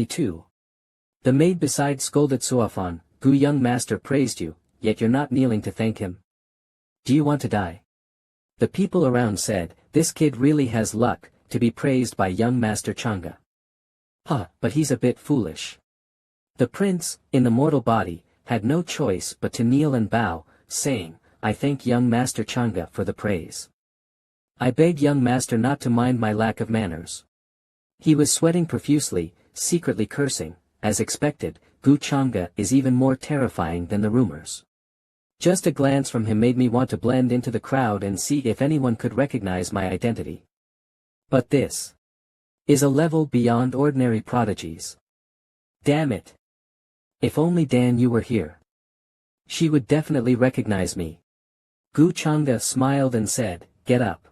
2. The maid beside scolded Suafan, Gu young master praised you, yet you're not kneeling to thank him. Do you want to die? The people around said, this kid really has luck, to be praised by young master Chang'e. But he's a bit foolish. The prince, in the mortal body, had no choice but to kneel and bow, saying, I thank young master Chang'e for the praise. I beg young master not to mind my lack of manners. He was sweating profusely, secretly cursing. As expected, Gu Chang'e is even more terrifying than the rumors. Just a glance from him made me want to blend into the crowd and see if anyone could recognize my identity. But this is a level beyond ordinary prodigies. Damn it! If only Dan Yu were here. She would definitely recognize me. Gu Chang'e smiled and said, get up.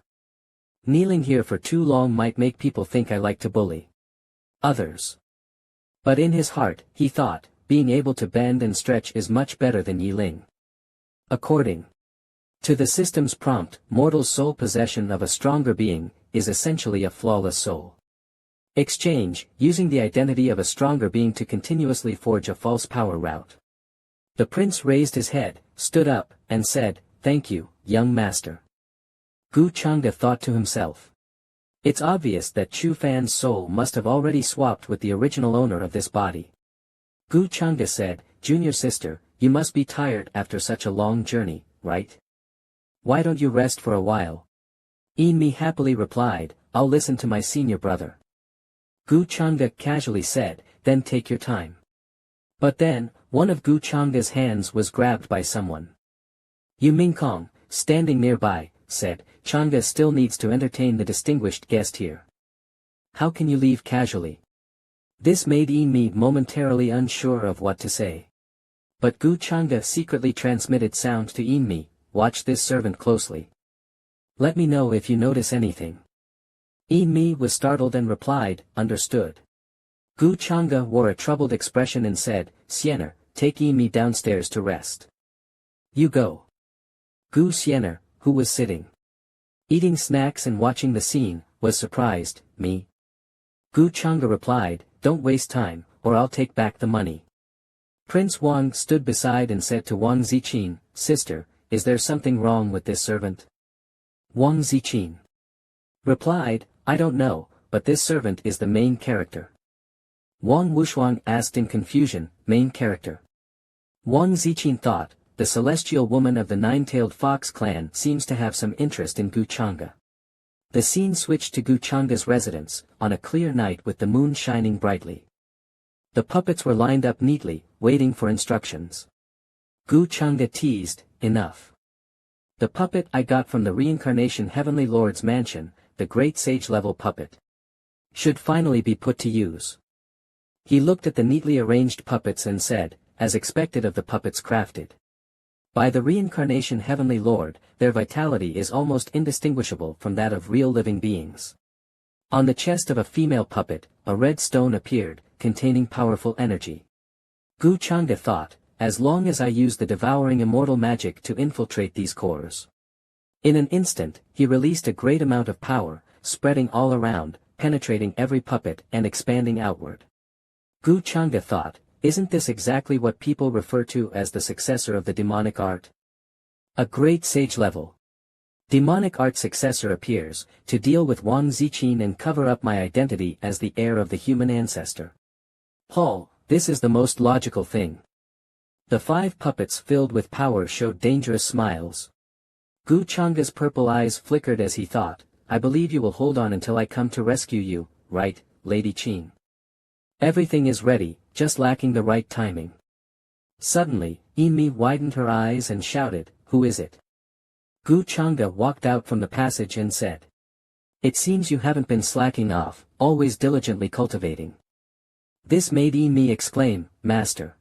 Kneeling here for too long might make people think I like to bully others. But in his heart, he thought, being able to bend and stretch is much better than Yiling. According to the system's prompt, mortal's sole possession of a stronger being is essentially a flawless soul exchange, using the identity of a stronger being to continuously forge a false power route. The prince raised his head, stood up, and said, thank you, young master. Gu Chang'e thought to himself. It's obvious that Chu Fan's soul must have already swapped with the original owner of this body. Gu Chang'e said, junior sister, you must be tired after such a long journey, right? Why don't you rest for a while? Enmi happily replied, I'll listen to my senior brother. Gu Chang'e casually said, then take your time. But then, one of Gu Chang'e's hands was grabbed by someone. Yu Mingkong, standing nearby, said, Chang'e still needs to entertain the distinguished guest here. How can you leave casually? This made Enmi momentarily unsure of what to say. But Gu Chang'e secretly transmitted sound to Enmi, watch this servant closely. Let me know if you notice anything. Enmi was startled and replied, understood. Gu Chang'e wore a troubled expression and said, Siener, take Enmi downstairs to rest. You go. Gu Siener, who was sitting, eating snacks and watching the scene, was surprised, me? Gu Chang'e replied, don't waste time, or I'll take back the money. Prince Wang stood beside and said to Wang Ziqin, sister, is there something wrong with this servant? Wang Ziqin replied, I don't know, but this servant is the main character. Wang Wushuang asked in confusion, main character. Wang Ziqin thought, the celestial woman of the nine-tailed fox clan seems to have some interest in Gu Chang'e. The scene switched to Gu Chang'e's residence, on a clear night with the moon shining brightly. The puppets were lined up neatly, waiting for instructions. Gu Chang'e teased, enough. The puppet I got from the reincarnation Heavenly Lord's mansion, the great sage-level puppet, should finally be put to use. He looked at the neatly arranged puppets and said, as expected of the puppets crafted by the reincarnation Heavenly Lord, their vitality is almost indistinguishable from that of real living beings. On the chest of a female puppet, a red stone appeared, containing powerful energy. Gu Chang'e thought, as long as I use the devouring immortal magic to infiltrate these cores. In an instant, he released a great amount of power, spreading all around, penetrating every puppet and expanding outward. Gu Chang'e thought, isn't this exactly what people refer to as the successor of the demonic art? A great sage level demonic art successor appears, to deal with Wang Ziqin and cover up my identity as the heir of the human ancestor. Paul, this is the most logical thing. The 5 puppets filled with power showed dangerous smiles. Gu Chang'e's purple eyes flickered as he thought, I believe you will hold on until I come to rescue you, right, Lady Qin? Everything is ready, just lacking the right timing. Suddenly, Enmi widened her eyes and shouted, who is it? Gu Chang'e walked out from the passage and said, it seems you haven't been slacking off, always diligently cultivating. This made Enmi exclaim, Master.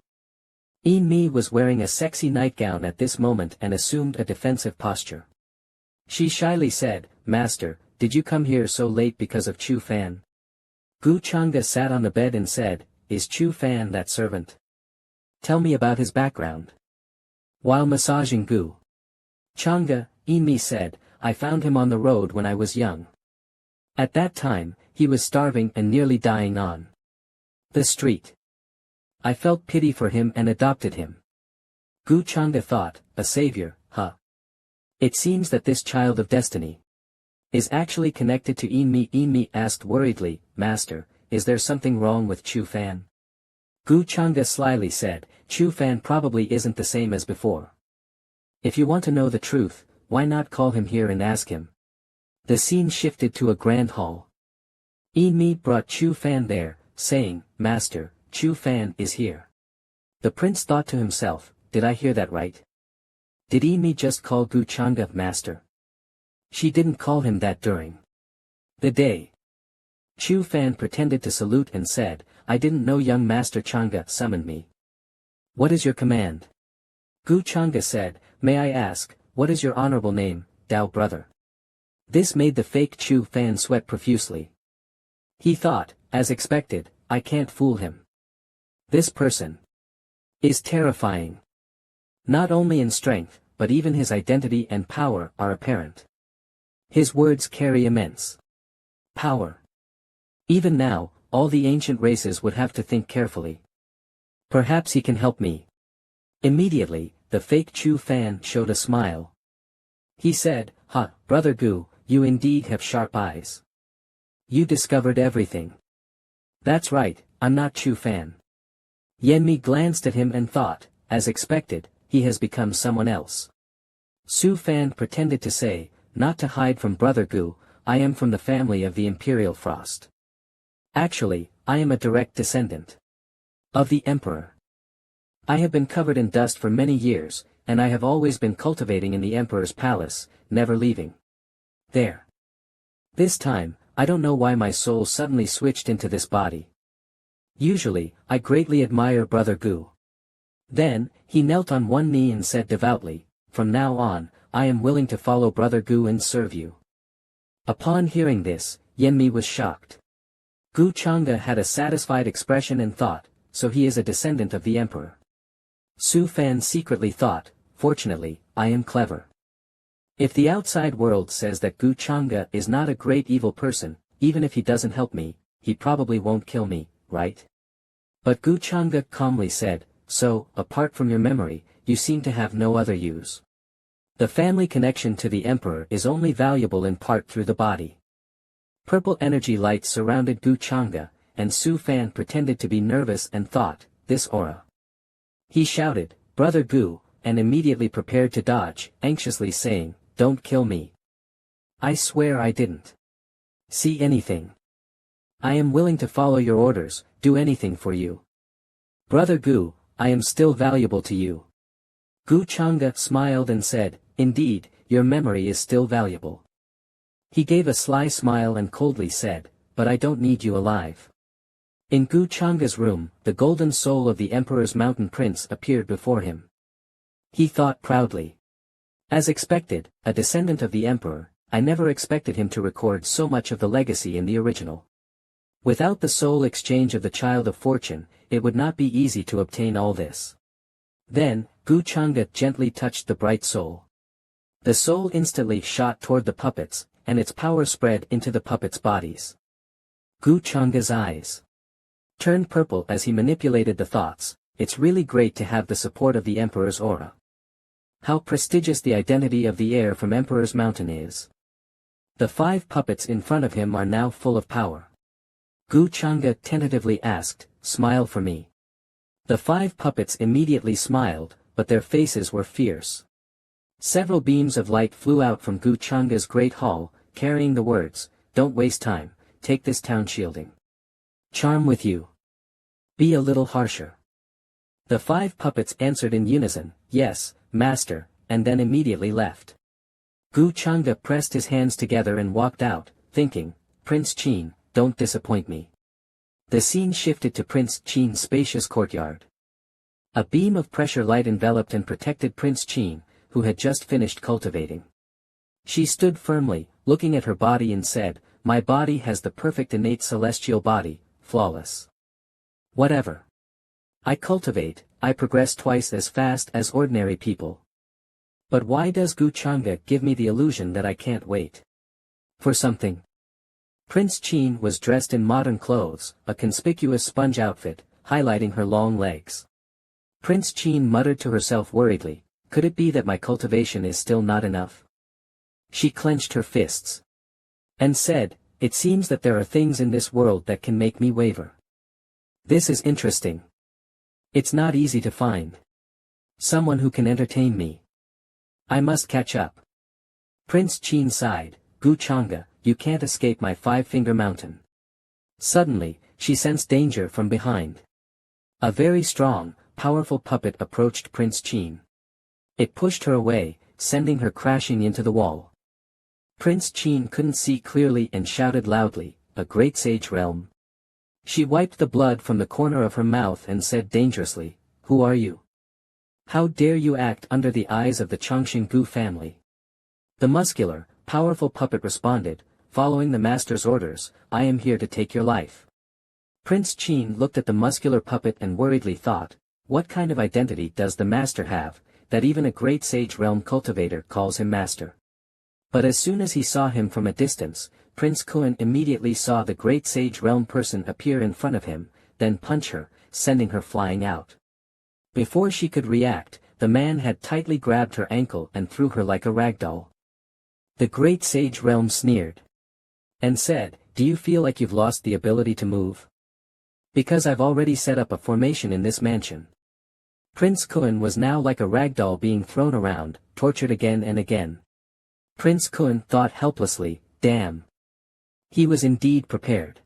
Enmi was wearing a sexy nightgown at this moment and assumed a defensive posture. She shyly said, Master, did you come here so late because of Chu Fan? Gu Chang'e sat on the bed and said, is Chu Fan that servant? Tell me about his background. While massaging Gu Chang'e, Enmi said, I found him on the road when I was young. At that time, he was starving and nearly dying on The street. I felt pity for him and adopted him. Gu Chang'e thought, a savior, huh? It seems that this child of destiny is actually connected to Yin Mi asked worriedly, Master, is there something wrong with Chu Fan? Gu Chang'e slyly said, Chu Fan probably isn't the same as before. If you want to know the truth, why not call him here and ask him? The scene shifted to a grand hall. Yin Mi brought Chu Fan there, saying, Master, Chu Fan is here. The prince thought to himself, did I hear that right? Did Yin Mi just call Gu Chang'e master? She didn't call him that during the day. Chu Fan pretended to salute and said, I didn't know young Master Chang'e summoned me. What is your command? Gu Chang'e said, May I ask, what is your honorable name, Dao brother? This made the fake Chu Fan sweat profusely. He thought, as expected, I can't fool him. This person is terrifying. Not only in strength, but even his identity and power are apparent. His words carry immense power. Even now, all the ancient races would have to think carefully. Perhaps he can help me. Immediately, the fake Chu Fan showed a smile. He said, Ha, Brother Gu, you indeed have sharp eyes. You discovered everything. That's right, I'm not Chu Fan. Yen Mi glanced at him and thought, as expected, he has become someone else. Su Fan pretended to say, not to hide from Brother Gu, I am from the family of the Imperial Frost. Actually, I am a direct descendant of the Emperor. I have been covered in dust for many years, and I have always been cultivating in the Emperor's palace, never leaving there. This time, I don't know why my soul suddenly switched into this body. Usually, I greatly admire Brother Gu. Then, he knelt on one knee and said devoutly, From now on, I am willing to follow Brother Gu and serve you. Upon hearing this, Yen Mi was shocked. Gu Chang'e had a satisfied expression and thought, so he is a descendant of the Emperor. Su Fan secretly thought, fortunately, I am clever. If the outside world says that Gu Chang'e is not a great evil person, even if he doesn't help me, he probably won't kill me, right? But Gu Chang'e calmly said, so, apart from your memory, you seem to have no other use. The family connection to the Emperor is only valuable in part through the body. Purple energy lights surrounded Gu Chang'e, and Su Fan pretended to be nervous and thought, this aura. He shouted, Brother Gu, and immediately prepared to dodge, anxiously saying, don't kill me. I swear I didn't see anything. I am willing to follow your orders, do anything for you. Brother Gu, I am still valuable to you. Gu Chang'e smiled and said, indeed, your memory is still valuable. He gave a sly smile and coldly said, but I don't need you alive. In Gu Chang'e's room, the golden soul of the Emperor's mountain prince appeared before him. He thought proudly. As expected, a descendant of the Emperor, I never expected him to record so much of the legacy in the original. Without the soul exchange of the Child of Fortune, it would not be easy to obtain all this. Then, Gu Chang'e gently touched the bright soul. The soul instantly shot toward the puppets, and its power spread into the puppets' bodies. Gu Chang'e's eyes turned purple as he manipulated the thoughts, it's really great to have the support of the Emperor's aura. How prestigious the identity of the heir from Emperor's Mountain is. The 5 puppets in front of him are now full of power. Gu Chang'e tentatively asked, smile for me. The 5 puppets immediately smiled, but their faces were fierce. Several beams of light flew out from Gu Chang'e's great hall, carrying the words, don't waste time, take this town shielding. Charm with you. Be a little harsher. The 5 puppets answered in unison, yes, master, and then immediately left. Gu Chang'e pressed his hands together and walked out, thinking, Prince Qin, don't disappoint me. The scene shifted to Prince Qin's spacious courtyard. A beam of pressure light enveloped and protected Prince Qin, who had just finished cultivating. She stood firmly, looking at her body and said, my body has the perfect innate celestial body, flawless. Whatever I cultivate, I progress twice as fast as ordinary people. But why does Gu Chang'e give me the illusion that I can't wait for something? Prince Qin was dressed in modern clothes, a conspicuous sponge outfit, highlighting her long legs. Prince Qin muttered to herself worriedly, could it be that my cultivation is still not enough? She clenched her fists. And said, it seems that there are things in this world that can make me waver. This is interesting. It's not easy to find someone who can entertain me. I must catch up. Prince Qin sighed, Gu Chang'e, you can't escape my five-finger mountain. Suddenly, she sensed danger from behind. A very strong, powerful puppet approached Prince Qin. It pushed her away, sending her crashing into the wall. Prince Qin couldn't see clearly and shouted loudly, a great sage realm. She wiped the blood from the corner of her mouth and said dangerously, who are you? How dare you act under the eyes of the Chongqing Gu family? The muscular, powerful puppet responded, following the master's orders, I am here to take your life. Prince Qin looked at the muscular puppet and worriedly thought, what kind of identity does the master have, that even a great sage realm cultivator calls him master? But as soon as he saw him from a distance, Prince Kun immediately saw the great sage realm person appear in front of him, then punch her, sending her flying out. Before she could react, the man had tightly grabbed her ankle and threw her like a ragdoll. The great sage realm sneered. And said, do you feel like you've lost the ability to move? Because I've already set up a formation in this mansion. Prince Kun was now like a ragdoll being thrown around, tortured again and again. Prince Kun thought helplessly, damn. He was indeed prepared.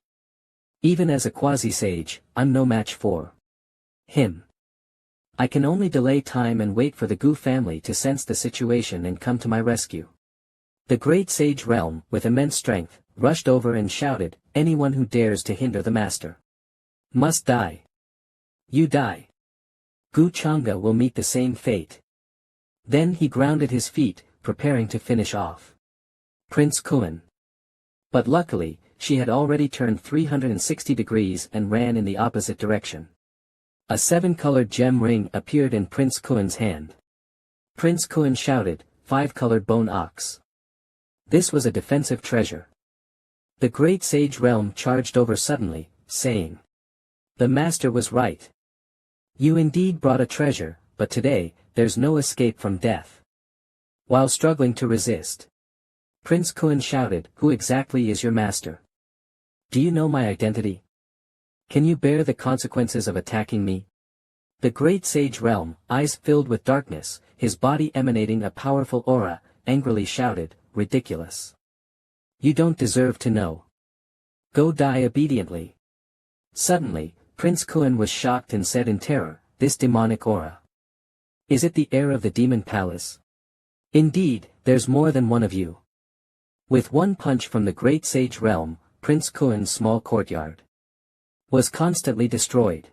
Even as a quasi-sage, I'm no match for him. I can only delay time and wait for the Gu family to sense the situation and come to my rescue. The great sage realm, with immense strength, rushed over and shouted, anyone who dares to hinder the master must die. You die. Gu Chang'e will meet the same fate. Then he grounded his feet, preparing to finish off Prince Kun. But luckily, she had already turned 360 degrees and ran in the opposite direction. A 7-colored gem ring appeared in Prince Kun's hand. Prince Kun shouted, 5-colored bone ox. This was a defensive treasure. The great sage realm charged over suddenly, saying, the master was right. You indeed brought a treasure, but today, there's no escape from death. While struggling to resist, Prince Kun shouted, who exactly is your master? Do you know my identity? Can you bear the consequences of attacking me? The great sage realm, eyes filled with darkness, his body emanating a powerful aura, angrily shouted, ridiculous. You don't deserve to know. Go die obediently. Suddenly, Prince Kun was shocked and said in terror, this demonic aura. Is it the heir of the demon palace? Indeed, there's more than one of you. With one punch from the great sage realm, Prince Kun's small courtyard was constantly destroyed.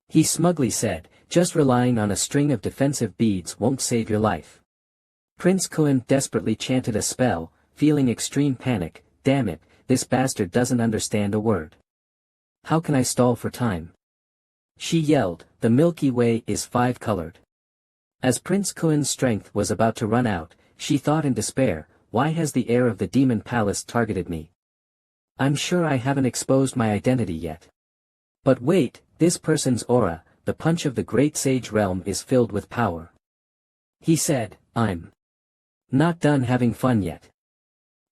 He smugly said, just relying on a string of defensive beads won't save your life. Prince Kun desperately chanted a spell, feeling extreme panic, damn it, this bastard doesn't understand a word. How can I stall for time? She yelled, the Milky Way is 5-colored. As Prince Kun's strength was about to run out, she thought in despair, why has the heir of the demon palace targeted me? I'm sure I haven't exposed my identity yet. But wait, this person's aura, the punch of the great sage realm is filled with power. He said, I'm not done having fun yet.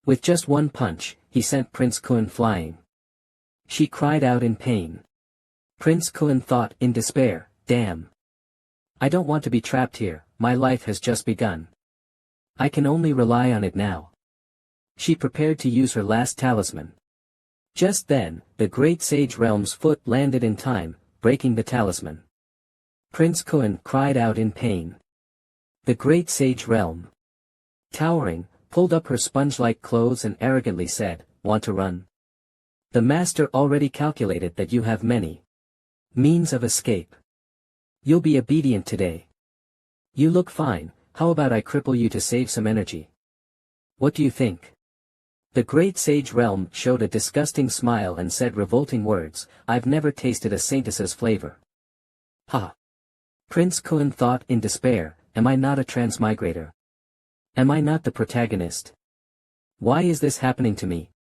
With just one punch, he sent Prince Kun flying. She cried out in pain. Prince Kun thought in despair, damn. I don't want to be trapped here, my life has just begun. I can only rely on it now. She prepared to use her last talisman. Just then, the great sage realm's foot landed in time, breaking the talisman. Prince Kun cried out in pain. The great sage realm, towering, pulled up her sponge-like clothes and arrogantly said, want to run? The master already calculated that you have many means of escape. You'll be obedient today. You look fine, how about I cripple you to save some energy? What do you think? The great sage realm showed a disgusting smile and said revolting words, I've never tasted a saintess's flavor. Ha! Prince Kun thought in despair, am I not a transmigrator? Am I not the protagonist? Why is this happening to me?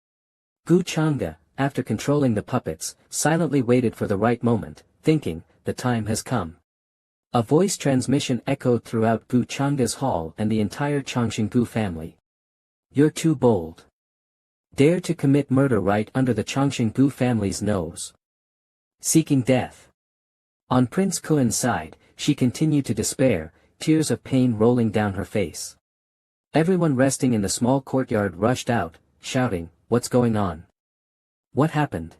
Gu Chang'e, after controlling the puppets, silently waited for the right moment, thinking, the time has come. A voice transmission echoed throughout Gu Chang'e's hall and the entire Changxinggu family. You're too bold. Dare to commit murder right under the Changxinggu family's nose. Seeking death. On Prince Kuen's side, she continued to despair, tears of pain rolling down her face. Everyone resting in the small courtyard rushed out, shouting, "What's going on? What happened?"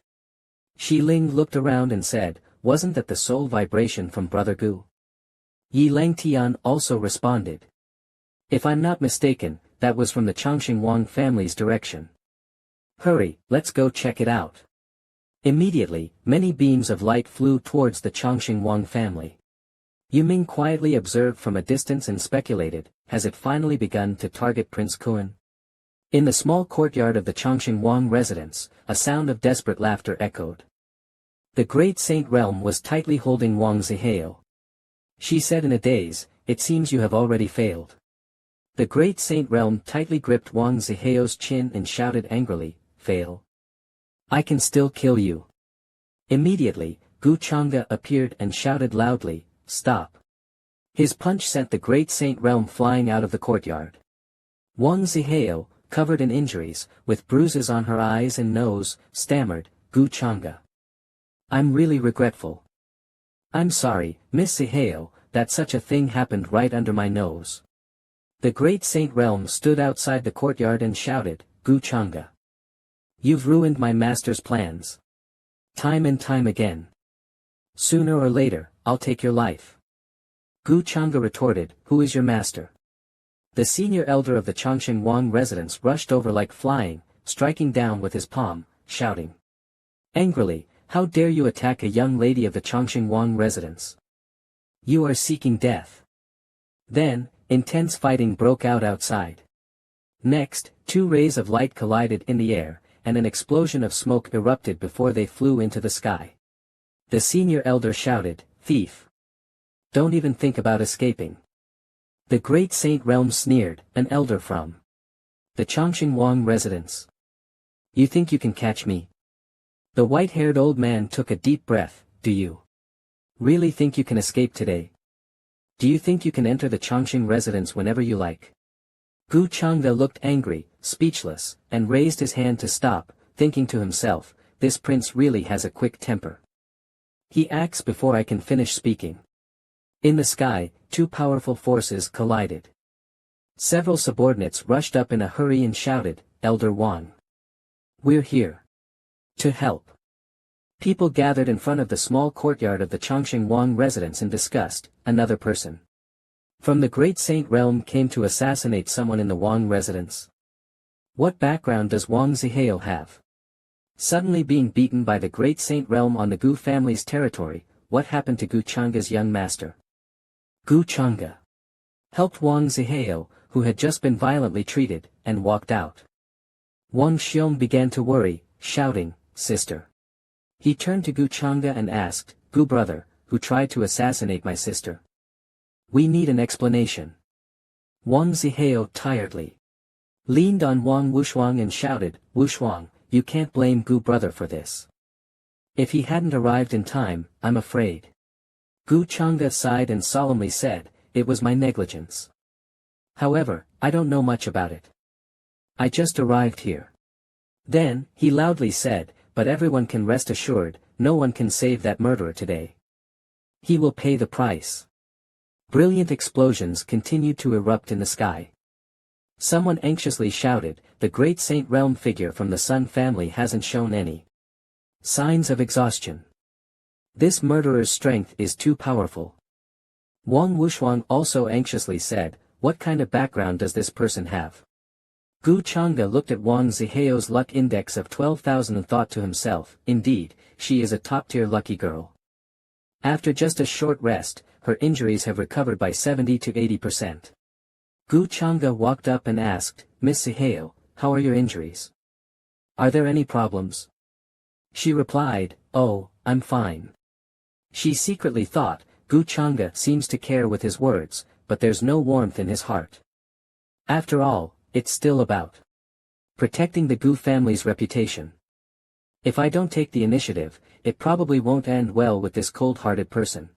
Shi Ling looked around and said, "Wasn't that the soul vibration from Brother Gu?" Yi Langtian also responded. "If I'm not mistaken, that was from the Changxing Wang family's direction. Hurry, let's go check it out." Immediately, many beams of light flew towards the Changxing Wang family. Yu Ming quietly observed from a distance and speculated, has it finally begun to target Prince Kuen? In the small courtyard of the Changxing Wang residence, a sound of desperate laughter echoed. The great saint realm was tightly holding Wang Zihao. She said in a daze, "It seems you have already failed." The great saint realm tightly gripped Wang Zihao's chin and shouted angrily, "Fail? I can still kill you." Immediately, Gu Chang'e appeared and shouted loudly, "Stop." His punch sent the great saint realm flying out of the courtyard. Wang Zihao, covered in injuries, with bruises on her eyes and nose, stammered, "Gu Chang'e. I'm really regretful. I'm sorry, Miss Zihao, that such a thing happened right under my nose." The great saint realm stood outside the courtyard and shouted, "Gu Chang'e. You've ruined my master's plans. Time and time again. Sooner or later, I'll take your life." Gu Chang'e retorted, "Who is your master?" The senior elder of the Changxing Wang residence rushed over like flying, striking down with his palm, shouting angrily, "How dare you attack a young lady of the Changxing Wang residence? You are seeking death." Then, intense fighting broke out outside. Next, two rays of light collided in the air, and an explosion of smoke erupted before they flew into the sky. The senior elder shouted, "Thief! Don't even think about escaping." The great saint realm sneered, "An elder from the Changxing Wang residence. You think you can catch me?" The white-haired old man took a deep breath. "Do you really think you can escape today? Do you think you can enter the Changxing residence whenever you like?" Gu Chang'e looked angry, speechless, and raised his hand to stop, thinking to himself, "This prince really has a quick temper. He acts before I can finish speaking." In the sky, two powerful forces collided. Several subordinates rushed up in a hurry and shouted, "Elder Wang! We're here to help." People gathered in front of the small courtyard of the Changxing Wang residence in disgust. Another person from the Great Saint realm came to assassinate someone in the Wang residence. What background does Wang Zihao have? Suddenly being beaten by the Great Saint realm on the Gu family's territory, what happened to Gu Chang'e's young master? Gu Chang'e helped Wang Zihao, who had just been violently treated, and walked out. Wang Xiong began to worry, shouting, "Sister." He turned to Gu Chang'e and asked, "Gu brother, who tried to assassinate my sister? We need an explanation." Wang Zihao tiredly leaned on Wang Wushuang and shouted, "Wushuang, you can't blame Gu brother for this. If he hadn't arrived in time, I'm afraid." Gu Chang'e sighed and solemnly said, "It was my negligence. However, I don't know much about it. I just arrived here." Then, he loudly said, "But everyone can rest assured, no one can save that murderer today. He will pay the price." Brilliant explosions continued to erupt in the sky. Someone anxiously shouted, "The great Saint Realm figure from the Sun family hasn't shown any signs of exhaustion. This murderer's strength is too powerful." Wang Wushuang also anxiously said, "What kind of background does this person have?" Gu Chang'e looked at Wang Zihao's luck index of 12,000 and thought to himself, "Indeed, she is a top-tier lucky girl. After just a short rest, her injuries have recovered by 70 to 80%. Gu Chang'e walked up and asked, "Miss Zihao, how are your injuries? Are there any problems?" She replied, "Oh, I'm fine." She secretly thought, Gu Chang'e seems to care with his words, but there's no warmth in his heart. After all, it's still about protecting the Gu family's reputation. If I don't take the initiative, it probably won't end well with this cold-hearted person.